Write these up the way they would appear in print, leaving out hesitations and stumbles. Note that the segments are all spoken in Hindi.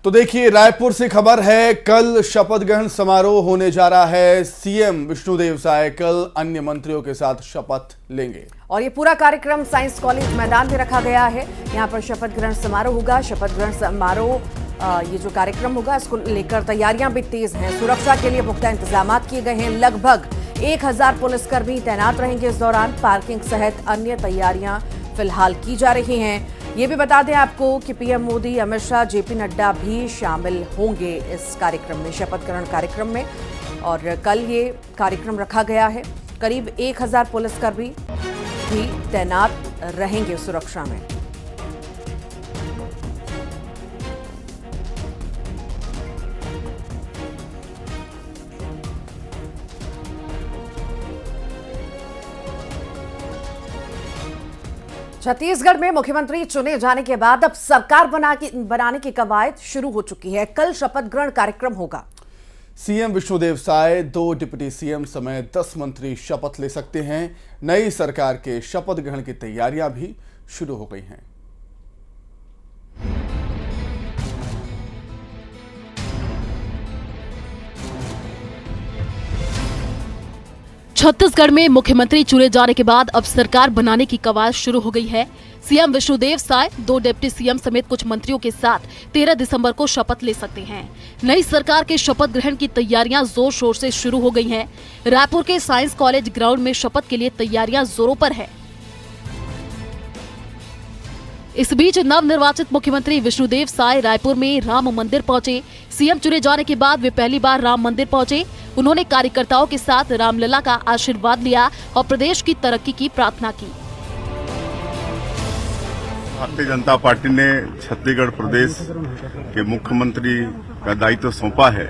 तो देखिए, रायपुर से खबर है, कल शपथ ग्रहण समारोह होने जा रहा है। सीएम विष्णुदेव साय कल अन्य मंत्रियों के साथ शपथ लेंगे और ये पूरा कार्यक्रम साइंस कॉलेज मैदान में रखा गया है। यहाँ पर शपथ ग्रहण समारोह होगा। शपथ ग्रहण समारोह ये जो कार्यक्रम होगा, इसको लेकर तैयारियां भी तेज हैं। सुरक्षा के लिए पुख्ता इंतजाम किए गए हैं। लगभग 1000 पुलिसकर्मी तैनात रहेंगे। इस दौरान पार्किंग सहित अन्य तैयारियां फिलहाल की जा रही हैं। ये भी बता दें आपको कि पीएम मोदी, अमित शाह, जेपी नड्डा भी शामिल होंगे इस कार्यक्रम में, शपथ ग्रहण कार्यक्रम में। और कल ये कार्यक्रम रखा गया है। करीब 1000 पुलिसकर्मी भी तैनात रहेंगे सुरक्षा में। छत्तीसगढ़ में मुख्यमंत्री चुने जाने के बाद अब सरकार बनाने की कवायद शुरू हो चुकी है। कल शपथ ग्रहण कार्यक्रम होगा। CM Vishnudeo Sai, 2 deputy CM समेत 10 मंत्री शपथ ले सकते हैं। नई सरकार के शपथ ग्रहण की तैयारियां भी शुरू हो गई हैं। छत्तीसगढ़ में मुख्यमंत्री चुने जाने के बाद अब सरकार बनाने की कवायद शुरू हो गई है। CM Vishnudeo Sai 2 deputy CM समेत कुछ मंत्रियों के साथ 13 दिसंबर को शपथ ले सकते हैं। नई सरकार के शपथ ग्रहण की तैयारियां जोर शोर से शुरू हो गई हैं। रायपुर के साइंस कॉलेज ग्राउंड में शपथ के लिए तैयारियां जोरों पर है। इस बीच नवनिर्वाचित मुख्यमंत्री विष्णुदेव साय रायपुर में राम मंदिर पहुंचे। सीएम चुने जाने के बाद वे पहली बार राम मंदिर पहुंचे। उन्होंने कार्यकर्ताओं के साथ रामलला का आशीर्वाद लिया और प्रदेश की तरक्की की प्रार्थना की। भारतीय जनता पार्टी ने छत्तीसगढ़ प्रदेश के मुख्यमंत्री का दायित्व सौंपा है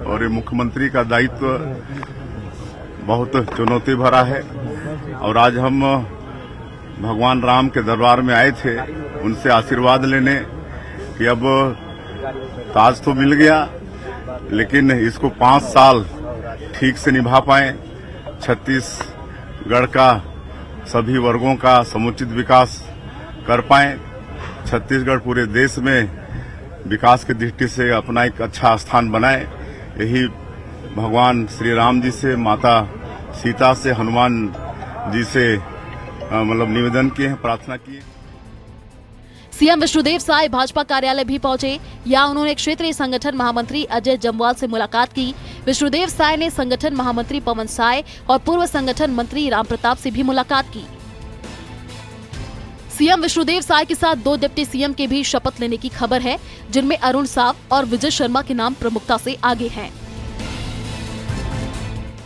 और ये मुख्यमंत्री का दायित्व बहुत चुनौती भरा है। और आज हम भगवान राम के दरबार में आए थे उनसे आशीर्वाद लेने कि अब ताज तो मिल गया, लेकिन इसको 5 साल ठीक से निभा पाए, छत्तीसगढ़ का सभी वर्गों का समुचित विकास कर पाए, छत्तीसगढ़ पूरे देश में विकास की दृष्टि से अपना एक अच्छा स्थान बनाए। यही भगवान श्री राम जी से, माता सीता से, हनुमान जी से निवेदन किए हैं, प्रार्थना की है। सीएम विष्णुदेव साय भाजपा कार्यालय भी पहुंचे। यहाँ उन्होंने क्षेत्रीय संगठन महामंत्री अजय जम्वाल से मुलाकात की। विष्णुदेव साय ने संगठन महामंत्री पवन साय और पूर्व संगठन मंत्री रामप्रताप से भी मुलाकात की। सीएम विष्णुदेव साय के साथ 2 डिप्टी सीएम के भी शपथ लेने की खबर है, जिनमें अरुण साव और विजय शर्मा के नाम प्रमुखता से आगे हैं।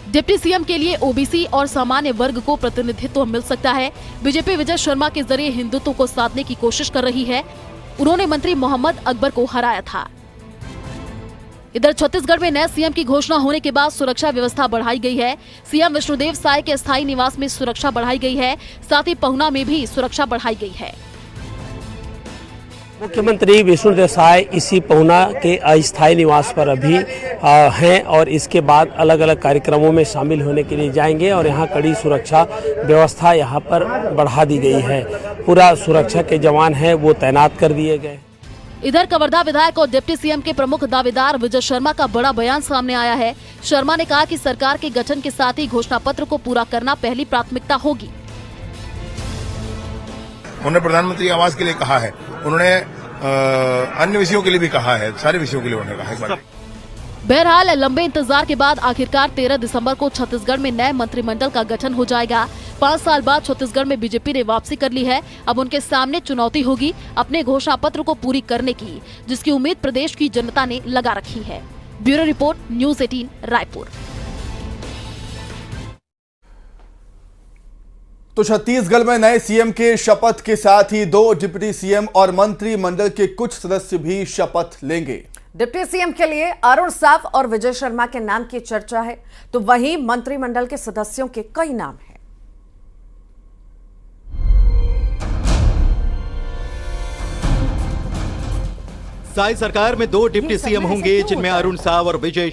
डिप्टी सीएम के लिए ओबीसी और सामान्य वर्ग को प्रतिनिधित्व मिल सकता है। बीजेपी विजय शर्मा के जरिए हिंदुत्व को साधने की कोशिश कर रही है। उन्होंने मंत्री मोहम्मद अकबर को हराया था। इधर छत्तीसगढ़ में नए सीएम की घोषणा होने के बाद सुरक्षा व्यवस्था बढ़ाई गई है। सीएम विष्णुदेव साय के अस्थायी निवास में सुरक्षा बढ़ाई गई है, साथ ही पहुना में भी सुरक्षा बढ़ाई गई है। मुख्यमंत्री विष्णुदेव साय इसी पहुना के अस्थायी निवास पर अभी हैं और इसके बाद अलग अलग कार्यक्रमों में शामिल होने के लिए जाएंगे और यहाँ कड़ी सुरक्षा व्यवस्था यहाँ पर बढ़ा दी गई है। पूरा सुरक्षा के जवान हैं वो तैनात कर दिए गए। इधर कवर्धा विधायक और डिप्टी सीएम के प्रमुख दावेदार विजय शर्मा का बड़ा बयान सामने आया है। शर्मा ने कहा कि सरकार के गठन के साथ ही घोषणा पत्र को पूरा करना पहली प्राथमिकता होगी। उन्होंने प्रधानमंत्री आवास के लिए कहा है, उन्होंने अन्य विषयों के लिए भी कहा है, सारे विषयों के लिए उन्होंने कहा है। बहरहाल लंबे इंतजार के बाद आखिरकार 13 दिसंबर को छत्तीसगढ़ में नए मंत्रिमंडल का गठन हो जाएगा। 5 साल बाद छत्तीसगढ़ में बीजेपी ने वापसी कर ली है। अब उनके सामने चुनौती होगी अपने घोषणा पत्र को पूरी करने की, जिसकी उम्मीद प्रदेश की जनता ने लगा रखी है। Bureau report, news 18 Raipur. तो छत्तीसगढ़ में नए सीएम के शपथ के साथ ही 2 डिप्टी सीएम और मंत्रिमंडल के कुछ सदस्य भी शपथ लेंगे। डिप्टी सीएम के लिए अरुण साव और विजय शर्मा के नाम की चर्चा है, तो वहीं मंत्रिमंडल के सदस्यों के कई नाम हैं। साय सरकार में 2 डिप्टी सीएम होंगे, जिनमें अरुण साव और विजय।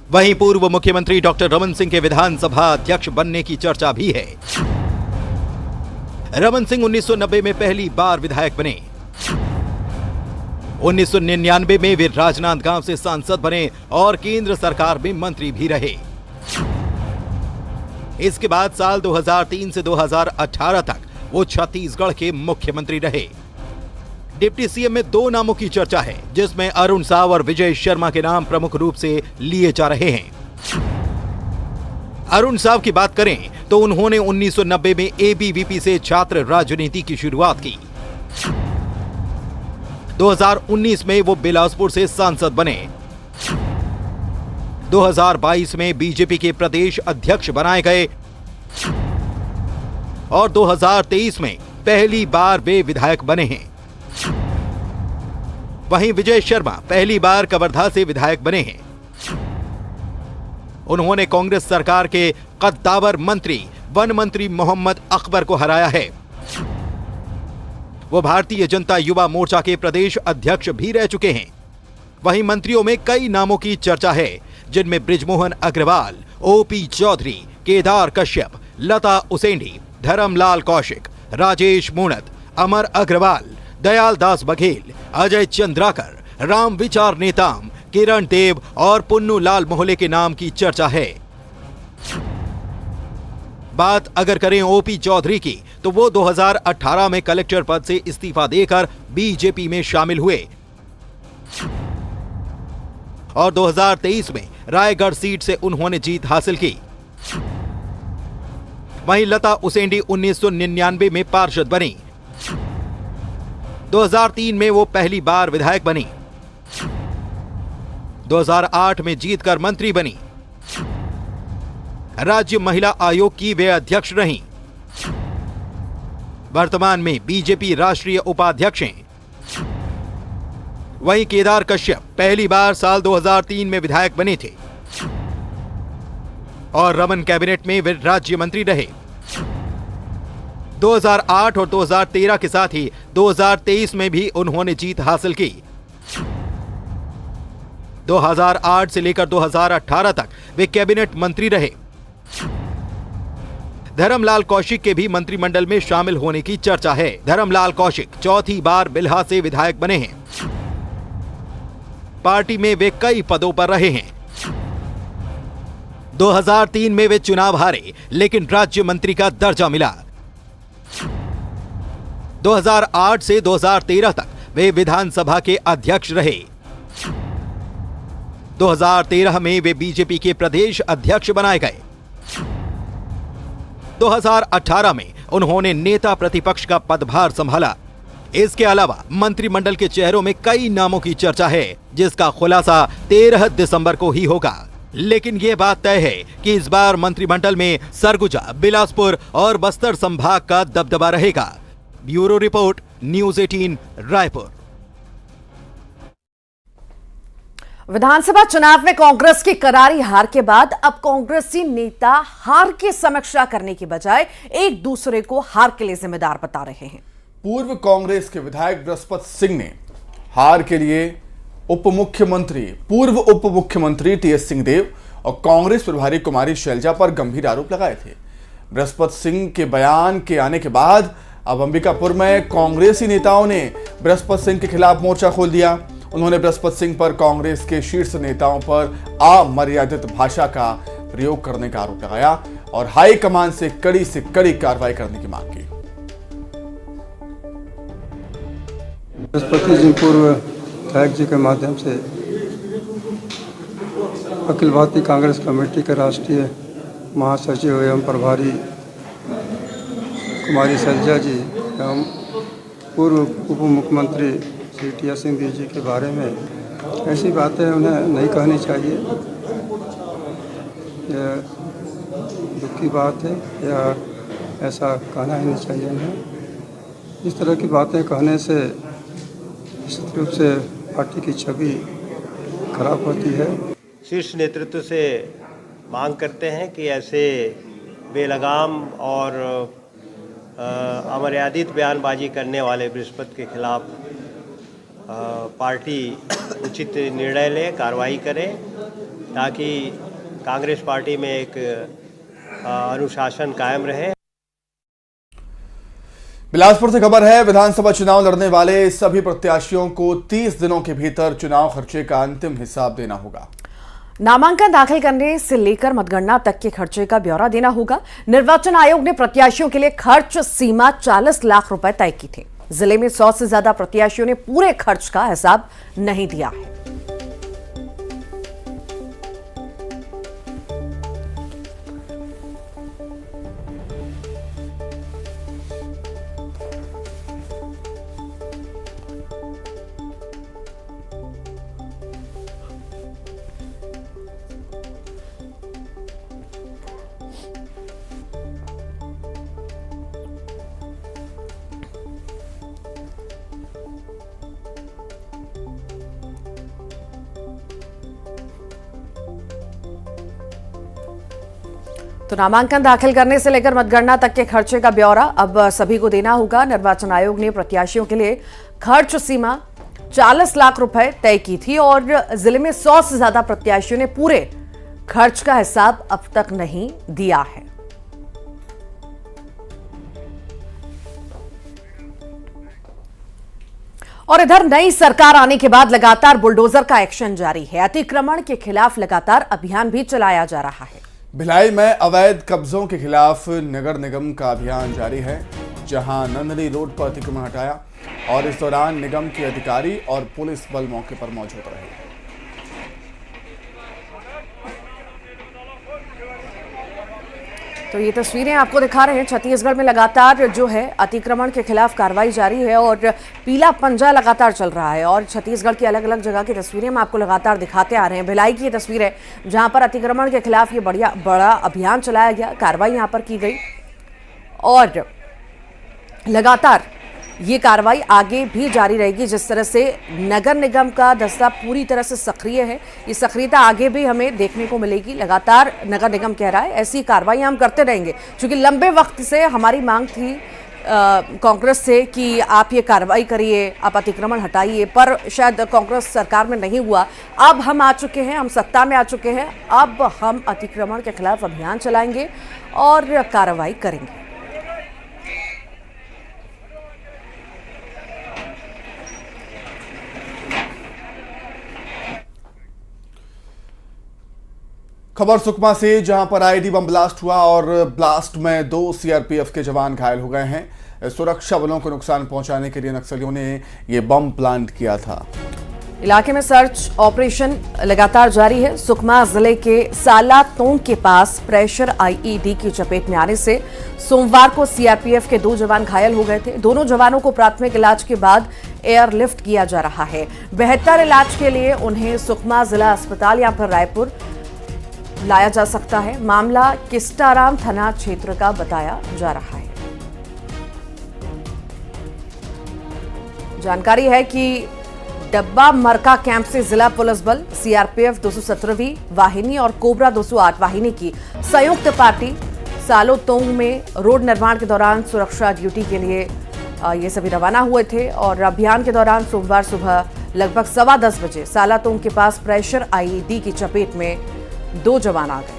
वहीं पूर्व मुख्यमंत्री डॉक्टर रमन सिंह के विधानसभा अध्यक्ष बनने की चर्चा भी है। रमन सिंह 1990 में पहली बार विधायक बने। 1999 में वे राजनांदगांव से सांसद बने और केंद्र सरकार में मंत्री भी रहे। इसके बाद साल 2003 से 2018 तक वो छत्तीसगढ़ के मुख्यमंत्री रहे। डिप्टी सीएम में दो नामों की चर्चा है, जिसमें अरुण साव और विजय शर्मा के नाम प्रमुख रूप से लिए जा रहे हैं। अरुण साव की बात करें तो उन्होंने 1990 में एबीवीपी से छात्र राजनीति की शुरुआत की। 2019 में वो बिलासपुर से सांसद बने। 2022 में बीजेपी के प्रदेश अध्यक्ष बनाए गए और 2023 में पहली बार वे विधायक बने हैं। वहीं विजय शर्मा पहली बार कवर्धा से विधायक बने हैं। उन्होंने कांग्रेस सरकार के कद्दावर मंत्री वन मंत्री मोहम्मद अकबर को हराया है। वो भारतीय जनता युवा मोर्चा के प्रदेश अध्यक्ष भी रह चुके हैं। वहीं मंत्रियों में कई नामों की चर्चा है, जिनमें बृजमोहन अग्रवाल, ओपी चौधरी, केदार कश्यप, लता उसेंडी, धर्मलाल कौशिक, राजेश मूणत, अमर अग्रवाल, दयाल दास बघेल, अजय चंद्राकर, राम विचार नेताम, किरण देव और पुन्नू लाल मोहले के नाम की चर्चा है। बात अगर करें ओपी चौधरी की, तो वो 2018 में कलेक्टर पद से इस्तीफा देकर बीजेपी में शामिल हुए और 2023 में रायगढ़ सीट से उन्होंने जीत हासिल की। वहीं लता उसेंडी 1999 में पार्षद बनी। 2003 में वो पहली बार विधायक बनी। 2008 में जीतकर मंत्री बनी। राज्य महिला आयोग की वे अध्यक्ष रहीं। वर्तमान में बीजेपी राष्ट्रीय उपाध्यक्ष हैं। वहीं केदार कश्यप पहली बार साल 2003 में विधायक बने थे और रमन कैबिनेट में वे राज्य मंत्री रहे। 2008 और 2013 के साथ ही 2023 में भी उन्होंने जीत हासिल की। 2008 से लेकर 2018 तक वे कैबिनेट मंत्री रहे। धर्मलाल कौशिक के भी मंत्रिमंडल में शामिल होने की चर्चा है। धर्मलाल कौशिक चौथी बार बिल्हा से विधायक बने हैं। पार्टी में वे कई पदों पर रहे हैं। 2003 में वे चुनाव हारे, लेकिन राज्य मंत्री का दर्जा मिला। 2008 से 2013 तक वे विधानसभा के अध्यक्ष रहे। 2013 में वे बीजेपी के प्रदेश अध्यक्ष बनाए गए। 2018 में उन्होंने नेता प्रतिपक्ष का पदभार संभाला। इसके अलावा मंत्रिमंडल के चेहरों में कई नामों की चर्चा है, जिसका खुलासा 13 दिसंबर को ही होगा। लेकिन यह बात तय है कि इस बार मंत्रिमंडल में सरगुजा, बिलासपुर और बस्तर संभाग का दबदबा रहेगा। Bureau report, news 18 Raipur. विधानसभा चुनाव में कांग्रेस की करारी हार के बाद अब कांग्रेसी नेता हार की समीक्षा करने की बजाय एक दूसरे को हार के लिए जिम्मेदार बता रहे हैं। पूर्व कांग्रेस के विधायक बृहस्पति सिंह ने हार के लिए पूर्व उप मुख्यमंत्री टीएस सिंहदेव और कांग्रेस प्रभारी कुमारी शैलजा पर गंभीर आरोप लगाए थे। बृहस्पति सिंह के बयान के आने के बाद अब अंबिकापुर में कांग्रेसी नेताओं ने बृहस्पति सिंह के खिलाफ मोर्चा खोल दिया। उन्होंने बृहस्पति सिंह पर कांग्रेस के शीर्ष नेताओं पर अमर्यादित भाषा का प्रयोग करने का आरोप लगाया और हाईकमान से कड़ी कार्रवाई करने की मांग की। बृहस्पति जी पूर्व विधायक जी के माध्यम से अखिल भारतीय कांग्रेस कमेटी के राष्ट्रीय महासचिव एवं प्रभारी कुमारी शैलजा जी एवं पूर्व उप मुख्यमंत्री श्री टीएस सिंहदेव जी के बारे में ऐसी बातें उन्हें नहीं कहनी चाहिए। यह दुख की बात है, या ऐसा कहना ही नहीं चाहिए उन्हें। इस तरह की बातें कहने से निश्चित रूप से पार्टी की छवि खराब होती है। शीर्ष नेतृत्व से मांग करते हैं कि ऐसे बेलगाम और अमर्यादित बयानबाजी करने वाले बृहस्पति के खिलाफ पार्टी उचित निर्णय ले, कार्रवाई करे, ताकि कांग्रेस पार्टी में एक अनुशासन कायम रहे। बिलासपुर से खबर है, विधानसभा चुनाव लड़ने वाले सभी प्रत्याशियों को 30 दिनों के भीतर चुनाव खर्चे का अंतिम हिसाब देना होगा। नामांकन दाखिल करने से लेकर मतगणना तक के खर्चे का ब्यौरा देना होगा। निर्वाचन आयोग ने प्रत्याशियों के लिए खर्च सीमा 40 लाख रुपए तय की थी। जिले में 100 से ज्यादा प्रत्याशियों ने पूरे खर्च का हिसाब नहीं दिया है। तो नामांकन दाखिल करने से लेकर मतगणना तक के खर्चे का ब्यौरा अब सभी को देना होगा। निर्वाचन आयोग ने प्रत्याशियों के लिए खर्च सीमा 40 लाख रुपए तय की थी और जिले में 100 से ज्यादा प्रत्याशियों ने पूरे खर्च का हिसाब अब तक नहीं दिया है। और इधर नई सरकार आने के बाद लगातार बुलडोजर का एक्शन जारी है। अतिक्रमण के खिलाफ लगातार अभियान भी चलाया जा रहा है। भिलाई में अवैध कब्जों के खिलाफ नगर निगम का अभियान जारी है, जहां नंदनी रोड पर अतिक्रमण हटाया और इस दौरान निगम के अधिकारी और पुलिस बल मौके पर मौजूद रहे। तो ये तस्वीरें आपको दिखा रहे हैं। छत्तीसगढ़ में लगातार जो है अतिक्रमण के खिलाफ कार्रवाई जारी है और पीला पंजा लगातार चल रहा है और छत्तीसगढ़ की अलग अलग जगह की तस्वीरें हम आपको लगातार दिखाते आ रहे हैं। भिलाई की ये तस्वीर है जहां पर अतिक्रमण के खिलाफ ये बड़ा अभियान चलाया गया, कार्रवाई यहां पर की गई और लगातार ये कार्रवाई आगे भी जारी रहेगी। जिस तरह से नगर निगम का दस्ता पूरी तरह से सक्रिय है, ये सक्रियता आगे भी हमें देखने को मिलेगी। लगातार नगर निगम कह रहा है ऐसी कार्रवाई हम करते रहेंगे, क्योंकि लंबे वक्त से हमारी मांग थी कांग्रेस से कि आप ये कार्रवाई करिए, आप अतिक्रमण हटाइए, पर शायद कांग्रेस सरकार में नहीं हुआ। अब हम आ चुके हैं, हम सत्ता में आ चुके हैं, अब हम अतिक्रमण के खिलाफ अभियान चलाएंगे और कार्रवाई करेंगे। खबर सुकमा से, जहां पर आईडी बम ब्लास्ट हुआ और ब्लास्ट में 2 सीआरपीएफ के जवान घायल हो गए हैं। सुरक्षा बलों को नुकसान पहुंचाने के लिए नक्सलियों ने यह बम प्लांट किया था। इलाके में सर्च ऑपरेशन लगातार जारी है। सुकमा जिले के सालातोंग के पास प्रेशर आईईडी की चपेट में आने से सोमवार को सीआरपीएफ के 2 जवान घायल हो गए थे। दोनों जवानों को प्राथमिक इलाज के बाद एयरलिफ्ट किया जा रहा है। बेहतर इलाज के लिए उन्हें सुकमा जिला अस्पताल या फिर रायपुर लाया जा सकता है। मामला किस्टाराम थाना क्षेत्र का बताया जा रहा है। जानकारी है कि डब्बा मरका कैंप से जिला पुलिस बल, सीआरपीएफ 217वीं वाहिनी और कोबरा 208 वाहिनी की संयुक्त पार्टी सालोतोंग में रोड निर्माण के दौरान सुरक्षा ड्यूटी के लिए ये सभी रवाना हुए थे और अभियान के दौरान सोमवार सुबह लगभग 10:15 बजे सालातोंग के पास प्रेशर आईईडी की चपेट में 2 जवान आ गए।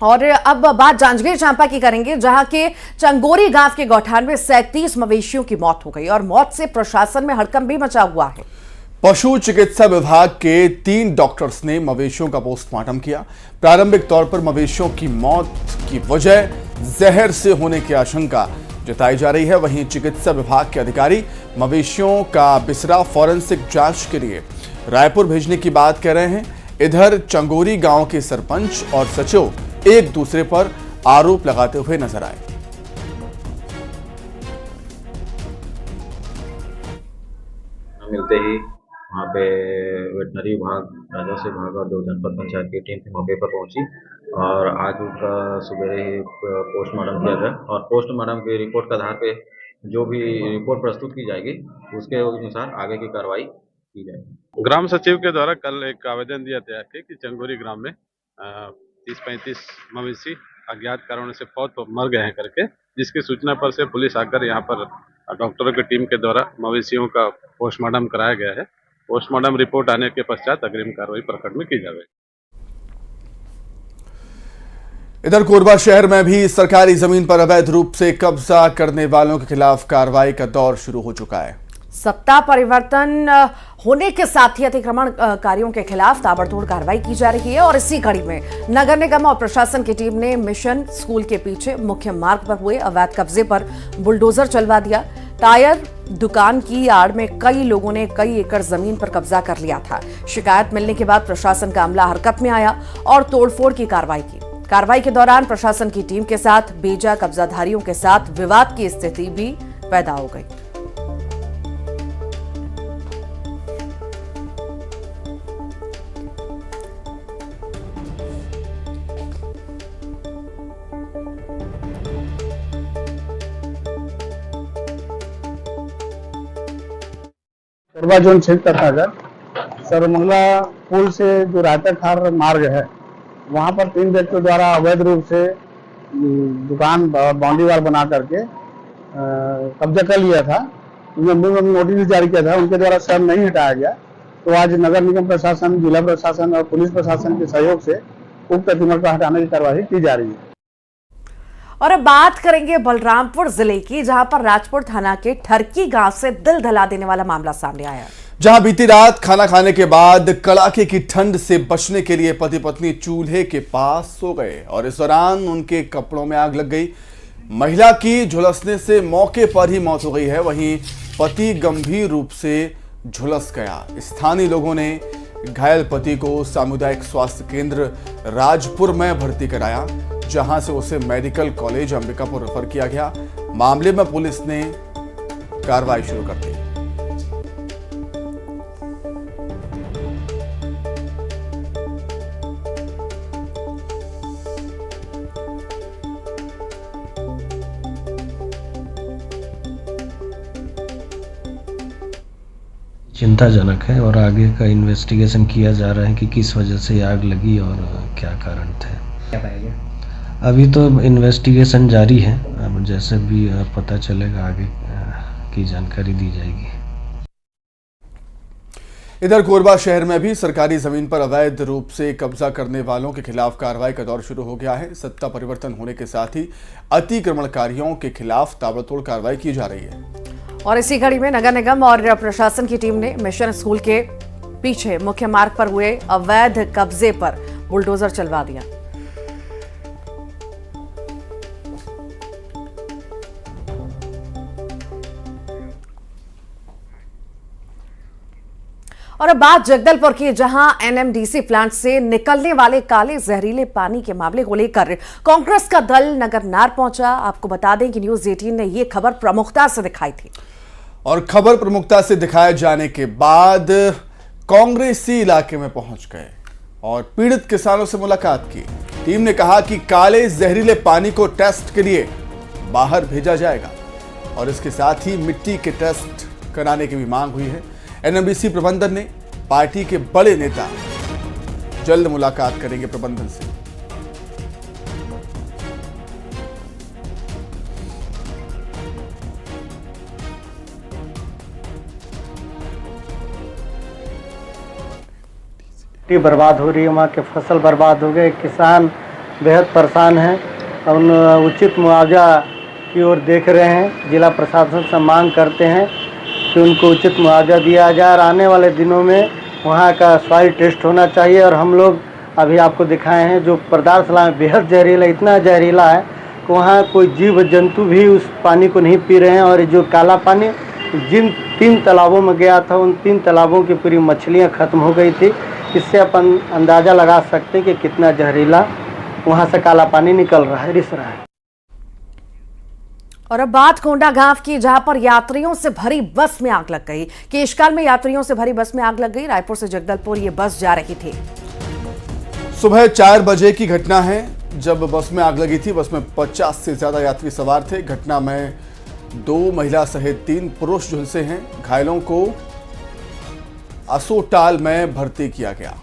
और अब बात जांजगीर चांपा की करेंगे, जहां के चंगोरी गांव के गौठान में 37 मवेशियों की मौत हो गई और मौत से प्रशासन में हड़कंप भी मचा हुआ है। पशु चिकित्सा विभाग के 3 डॉक्टर्स ने मवेशियों का पोस्टमार्टम किया। प्रारंभिक तौर पर मवेशियों की मौत की वजह जहर से होने की आशंका जताई जा रही है। वहीं चिकित्सा विभाग के अधिकारी मवेशियों का बिसरा फॉरेंसिक जांच के लिए रायपुर भेजने की बात कह रहे हैं। इधर चंगोरी गांव के सरपंच और सचिव एक दूसरे पर आरोप लगाते हुए नजर आए। मिलते ही वहाँ पे वेटनरी विभाग, राजस्व विभाग और 2 जनपद पंचायत की टीम मौके पर पहुंची और आज उनका सवेरे ही पोस्टमार्टम किया गया और पोस्टमार्टम की रिपोर्ट के आधार पे जो भी रिपोर्ट प्रस्तुत की जाएगी उसके अनुसार आगे की कार्रवाई की जाएगी। ग्राम सचिव के द्वारा कल एक आवेदन दिया गया कि चंगोरी ग्राम में 30-35 मवेशी अज्ञात कारणों से फौत मर गए हैं करके, जिसकी सूचना पर से पुलिस आकर यहाँ पर डॉक्टरों की टीम के द्वारा मवेशियों का पोस्टमार्टम कराया गया है। पोस्टमार्टम रिपोर्ट आने के पश्चात अग्रिम कार्रवाई प्रखंड में की जाएगी। इधर कोरबा शहर में भी सरकारी जमीन पर अवैध रूप से कब्जा करने वालों के खिलाफ कार्रवाई का दौर शुरू हो चुका है। सत्ता परिवर्तन होने के साथ ही अतिक्रमणकारियों के खिलाफ ताबड़तोड़ कार्रवाई की जा रही है और इसी कड़ी में नगर निगम और प्रशासन की टीम ने मिशन स्कूल के पीछे मुख्य मार्ग पर हुए अवैध कब्जे पर बुलडोजर चलवा दिया। टायर दुकान की आड़ में कई लोगों ने कई एकड़ जमीन पर कब्जा कर लिया था। शिकायत मिलने के बाद प्रशासन का अमला हरकत में आया और तोड़फोड़ की कार्रवाई की। कार्रवाई के दौरान प्रशासन की टीम के साथ बेजा कब्जाधारियों के साथ विवाद की स्थिति भी पैदा हो गई। कोरबा जोन क्षेत्र का सरमंगला पुल से जो रायताखार मार्ग है वहां पर 3 व्यक्तियों द्वारा अवैध रूप से दुकान बाउंड्री वाल बना करके कब्जा कर लिया था। उन्होंने नोटिस जारी किया था, उनके द्वारा शर्म नहीं हटाया गया। तो आज नगर निगम प्रशासन, जिला प्रशासन और पुलिस प्रशासन के सहयोग से उक्त अतिक्रमण को हटाने की कार्रवाई की जा रही है। और अब बात करेंगे बलरामपुर जिले की, जहां पर राजपुर थाना के ठरकी गांव से दिल दहला देने वाला मामला सामने आया, जहां बीती रात खाना खाने के बाद कड़ाके की ठंड से बचने के लिए पति पत्नी चूल्हे के पास सो गए और इस दौरान उनके कपड़ों में आग लग गई। महिला की झुलसने से मौके पर ही मौत हो गई है, वहीं पति गंभीर रूप से झुलस गया। स्थानीय लोगों ने घायल पति को सामुदायिक स्वास्थ्य केंद्र राजपुर में भर्ती कराया, जहां से उसे मेडिकल कॉलेज अंबिकापुर रेफर किया गया। मामले में पुलिस ने कार्रवाई शुरू कर दी। चिंताजनक है और आगे का इन्वेस्टिगेशन किया जा रहा है कि किस वजह से आग लगी और क्या कारण थे। अभी तो इन्वेस्टिगेशन जारी है, अब जैसे भी पता चलेगा आगे की जानकारी दी जाएगी। इधर कोरबा शहर में भी सरकारी जमीन पर अवैध रूप से कब्जा करने वालों के खिलाफ कार्रवाई का दौर शुरू हो गया है। सत्ता परिवर्तन होने के साथ ही अतिक्रमणकारियों के खिलाफ ताबड़तोड़ कार्रवाई की जा रही है और इसी कड़ी में नगर निगम और प्रशासन की टीम ने मिशन स्कूल के पीछे मुख्य मार्ग पर हुए अवैध कब्जे पर बुलडोजर चलवा दिया। और अब बात जगदलपुर की, जहां एनएमडीसी प्लांट से निकलने वाले काले जहरीले पानी के मामले को लेकर कांग्रेस का दल नगरनार पहुंचा। आपको बता दें कि न्यूज़ 18 ने यह खबर प्रमुखता से दिखाई थी और खबर प्रमुखता से दिखाए जाने के बाद कांग्रेसी इलाके में पहुंच गए और पीड़ित किसानों से मुलाकात की। टीम ने कहा कि काले जहरीले पानी को टेस्ट के लिए बाहर भेजा जाएगा और इसके साथ ही मिट्टी के टेस्ट कराने की भी मांग हुई है। एनएमडीसी प्रबंधन ने पार्टी के बड़े नेता जल्द मुलाकात करेंगे प्रबंधन से। बर्बाद हो रही है, वहाँ के फसल बर्बाद हो गए, किसान बेहद परेशान हैं। हम उचित मुआवजा की ओर देख रहे हैं। जिला प्रशासन से मांग करते हैं कि उनको उचित मुआवजा दिया जाए और आने वाले दिनों में वहाँ का सॉइल टेस्ट होना चाहिए। और हम लोग अभी आपको दिखाए हैं जो पदार्थ लाए बेहद जहरीला, इतना जहरीला है कि वहाँ कोई जीव जंतु भी उस पानी को नहीं पी रहे हैं। और जो काला पानी जिन 3 तालाबों में गया था, उन 3 तालाबों की पूरी मछलियाँ ख़त्म हो गई थी। इससे अपन अंदाज़ा लगा सकते हैं कि कितना जहरीला वहाँ से काला पानी निकल रहा है, रिस रहा है। और अब बात कोंडा गांव की, जहां पर यात्रियों से भरी बस में आग लग गई। केशकाल में यात्रियों से भरी बस में आग लग गई। रायपुर से जगदलपुर ये बस जा रही थी। सुबह 4 बजे की घटना है जब बस में आग लगी थी। बस में 50 से ज्यादा यात्री सवार थे। घटना में 2 महिला सहित 3 पुरुष झुलसे हैं। घायलों को असोटाल में भर्ती किया गया।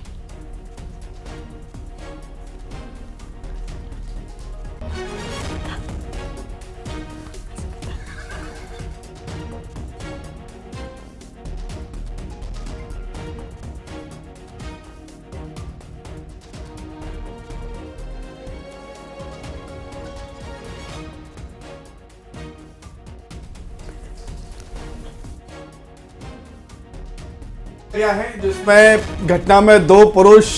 है जिसमें घटना में 2 पुरुष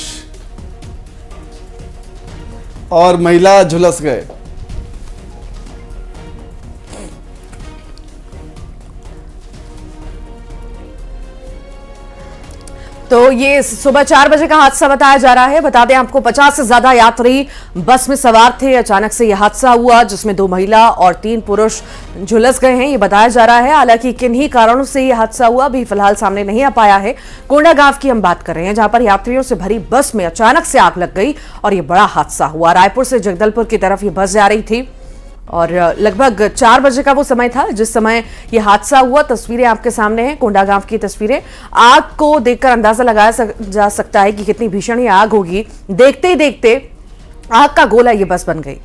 और महिला झुलस गए। तो ये सुबह 4 बजे का हादसा बताया जा रहा है। बता दें आपको 50 से ज्यादा यात्री बस में सवार थे। अचानक से यह हादसा हुआ जिसमें 2 महिला और 3 पुरुष झुलस गए हैं, ये बताया जा रहा है। हालांकि किन्हीं कारणों से यह हादसा हुआ अभी फिलहाल सामने नहीं आ पाया है। कोंडागांव की हम बात कर रहे हैं जहां पर यात्रियों से भरी बस में अचानक से आग लग गई और यह बड़ा हादसा हुआ। रायपुर से जगदलपुर की तरफ ये बस जा रही थी और लगभग 4 बजे का वो समय था जिस समय यह हादसा हुआ। तस्वीरें आपके सामने हैं, कोंडागांव की तस्वीरें। आग को देखकर अंदाजा लगाया जा सकता है कि कितनी भीषण ये आग होगी। देखते ही देखते आग का गोला ये बस बन गई।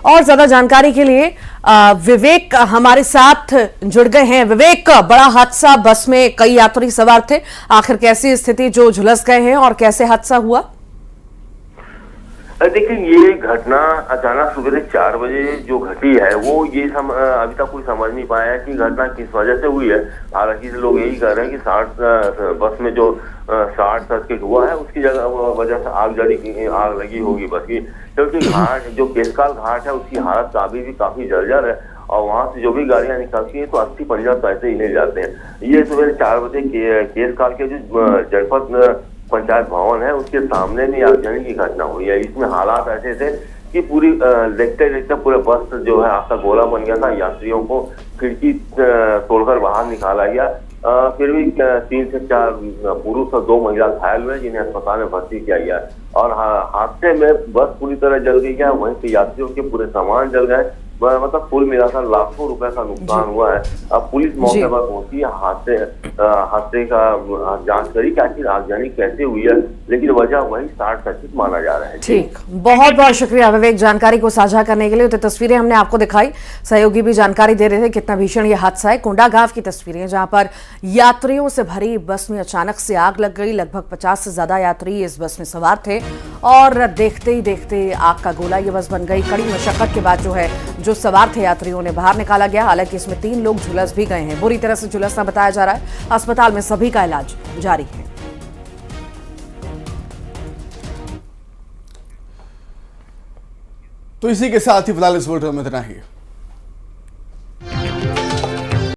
और ज्यादा जानकारी के लिए विवेक हमारे साथ जुड़ गए हैं। विवेक, बड़ा हादसा, बस में कई यात्री सवार थे, आखिर कैसी स्थिति जो झुलस गए हैं और कैसे हादसा हुआ? देखिए, ये घटना अचानक सुबह 4 बजे जो घटी है वो ये अभी तक कोई समझ नहीं पाया है कि घटना किस वजह से हुई है। हालांकि लोग यही कह रहे हैं कि बस में जो शॉर्ट सर्किट हुआ है उसकी वजह से आग लगी होगी बस की, क्योंकि घाट जो केसकाल घाट है उसकी हालत अभी भी काफी जर्जर है और वहां से जो भी गाड़ियां निकलती है तो 80-50 पैसे ही ले जाते हैं। ये सुबह 4 बजे केसकाल के जो जनपद पंचायत भवन है उसके सामने में आगजनी की घटना हुई है। इसमें हालात ऐसे थे कि पूरी देखते देखते पूरे बस जो है आग का गोला बन गया था। यात्रियों को खिड़की तोड़कर बाहर निकाला गया। फिर भी 3 से 4 पुरुष और 2 महिला घायल हुए जिन्हें अस्पताल में भर्ती किया गया। और हादसे में बस पूरी तरह जल गई है, वहीं पे यात्रियों के पूरे सामान जल गए। मतलब कुल मिलाकर लाखों रुपए का नुकसान हुआ है। अब पुलिस मौके पर पहुंची, हादसे का जांच करी कि आखिर आगजनी कैसे हुई है, लेकिन वजह वही शॉर्ट सर्किट माना जा रहा है। ठीक, बहुत बहुत शुक्रिया विवेक जानकारी को साझा करने के लिए। तो तस्वीरें हमने आपको दिखाई, सहयोगी भी जानकारी दे रहे थे कितना भीषण ये हादसा है। कोंडागांव की तस्वीरें जहां पर यात्रियों से भरी बस में अचानक से आग लग गई। लगभग 50 से ज्यादा यात्री इस बस में सवार थे और देखते ही देखते आग का गोला ये बस बन गई। कड़ी मशक्कत के बाद जो सवार थे यात्रियों ने बाहर निकाला गया। हालांकि इसमें 3 लोग झुलस भी गए हैं, बुरी तरह से झुलसना बताया जा रहा है। अस्पताल में सभी का इलाज जारी है। तो इसी के साथ ही फिलहाल इस बुलेटिन में इतना ही।